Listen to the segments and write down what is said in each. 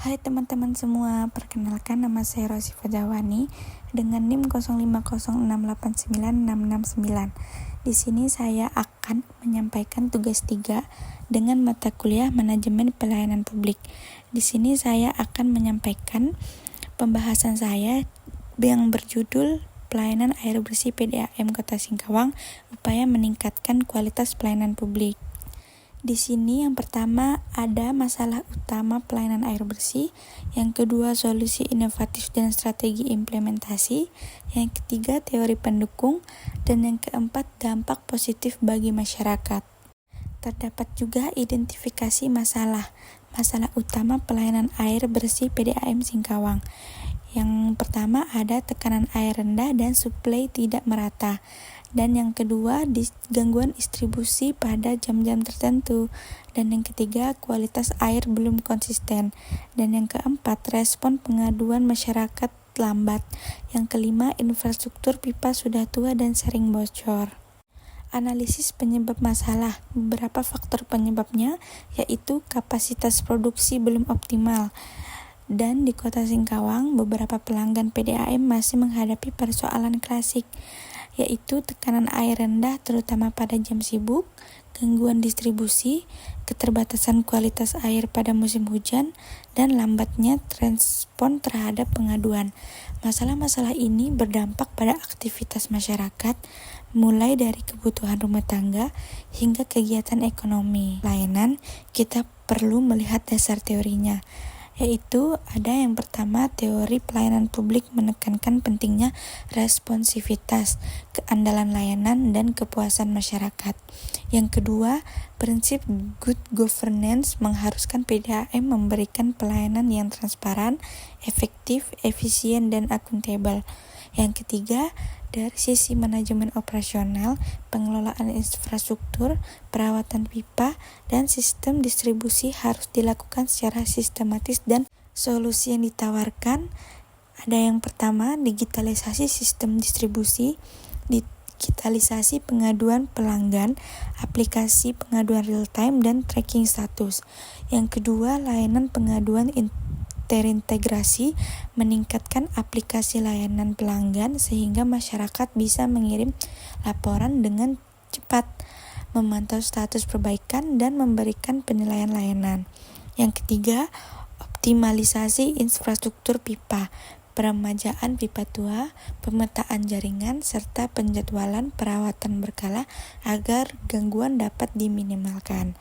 Hai teman-teman semua, perkenalkan nama saya Rosi Fajawani dengan NIM 0506896669. Di sini saya akan menyampaikan tugas 3 dengan mata kuliah Manajemen Pelayanan Publik. Di sini saya akan menyampaikan pembahasan saya yang berjudul Pelayanan Air Bersih PDAM Kota Singkawang, upaya meningkatkan kualitas pelayanan publik. Di sini yang pertama ada masalah utama pelayanan air bersih, yang kedua solusi inovatif dan strategi implementasi, yang ketiga teori pendukung, dan yang keempat dampak positif bagi masyarakat. Terdapat juga identifikasi masalah utama pelayanan air bersih PDAM Singkawang. Yang pertama ada tekanan air rendah dan suplai tidak merata. Dan yang kedua, gangguan distribusi pada jam-jam tertentu. Dan yang ketiga, kualitas air belum konsisten. Dan yang keempat, respon pengaduan masyarakat lambat. Yang kelima, infrastruktur pipa sudah tua dan sering bocor. Analisis penyebab masalah. Beberapa faktor penyebabnya yaitu kapasitas produksi belum optimal. Dan di Kota Singkawang, beberapa pelanggan PDAM masih menghadapi persoalan klasik, yaitu tekanan air rendah terutama pada jam sibuk, gangguan distribusi, keterbatasan kualitas air pada musim hujan, dan lambatnya respon terhadap pengaduan. Masalah-masalah ini berdampak pada aktivitas masyarakat, mulai dari kebutuhan rumah tangga hingga kegiatan ekonomi. Layanan, kita perlu melihat dasar teorinya, yaitu ada yang pertama, teori pelayanan publik menekankan pentingnya responsivitas, keandalan layanan, dan kepuasan masyarakat. Yang kedua, prinsip good governance mengharuskan PDAM memberikan pelayanan yang transparan, efektif, efisien, dan akuntabel. Yang ketiga, dari sisi manajemen operasional, pengelolaan infrastruktur, perawatan pipa, dan sistem distribusi harus dilakukan secara sistematis dan solusi yang ditawarkan ada yang pertama, digitalisasi sistem distribusi, digitalisasi pengaduan pelanggan, aplikasi pengaduan real time, dan tracking status. Yang kedua, layanan pengaduan terintegrasi, meningkatkan aplikasi layanan pelanggan sehingga masyarakat bisa mengirim laporan dengan cepat, memantau status perbaikan, dan memberikan penilaian layanan. Yang ketiga, optimalisasi infrastruktur pipa, peremajaan pipa tua, pemetaan jaringan, serta penjadwalan perawatan berkala agar gangguan dapat diminimalkan.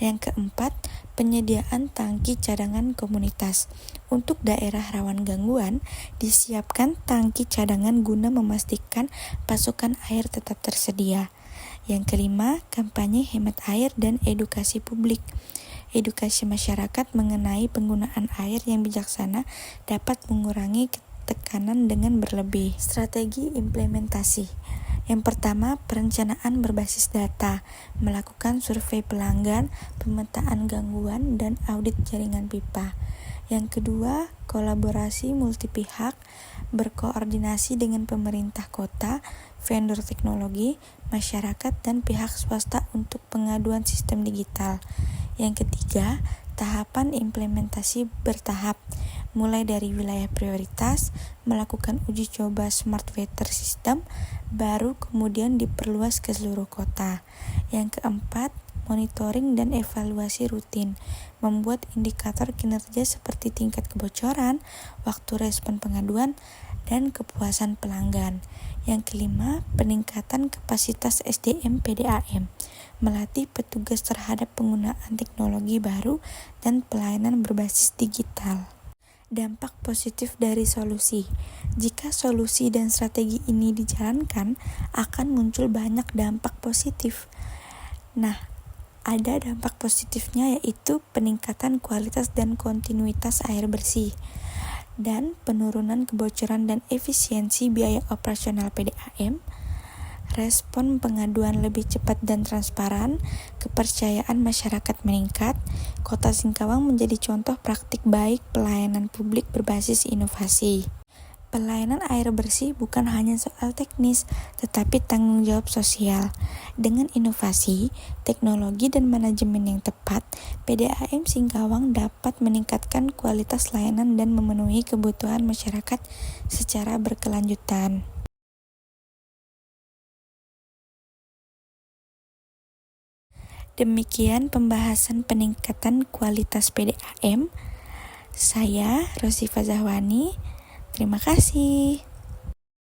Yang keempat, penyediaan tangki cadangan komunitas. Untuk daerah rawan gangguan, disiapkan tangki cadangan guna memastikan pasokan air tetap tersedia. Yang kelima, kampanye hemat air dan edukasi publik. Edukasi masyarakat mengenai penggunaan air yang bijaksana dapat mengurangi tekanan dengan berlebih. Strategi implementasi. Yang pertama, perencanaan berbasis data, melakukan survei pelanggan, pemetaan gangguan, dan audit jaringan pipa. Yang kedua, kolaborasi multipihak, berkoordinasi dengan pemerintah kota, vendor teknologi, masyarakat, dan pihak swasta untuk pengaduan sistem digital. Yang ketiga, tahapan implementasi bertahap, mulai dari wilayah prioritas, melakukan uji coba smart water system, baru kemudian diperluas ke seluruh kota. Yang keempat, monitoring dan evaluasi rutin, membuat indikator kinerja seperti tingkat kebocoran, waktu respon pengaduan, dan kepuasan pelanggan. Yang kelima, peningkatan kapasitas SDM PDAM, melatih petugas terhadap penggunaan teknologi baru dan pelayanan berbasis digital. Dampak positif dari solusi. Jika solusi dan strategi ini dijalankan, akan muncul banyak dampak positif. Nah, ada dampak positifnya yaitu peningkatan kualitas dan kontinuitas air bersih, dan penurunan kebocoran dan efisiensi biaya operasional PDAM, respon pengaduan lebih cepat dan transparan, kepercayaan masyarakat meningkat, Kota Singkawang menjadi contoh praktik baik pelayanan publik berbasis inovasi. Pelayanan air bersih bukan hanya soal teknis, tetapi tanggung jawab sosial. Dengan inovasi, teknologi, dan manajemen yang tepat, PDAM Singkawang dapat meningkatkan kualitas layanan dan memenuhi kebutuhan masyarakat secara berkelanjutan. Demikian pembahasan peningkatan kualitas PDAM. Saya Rosifa Zahwani. Terima kasih.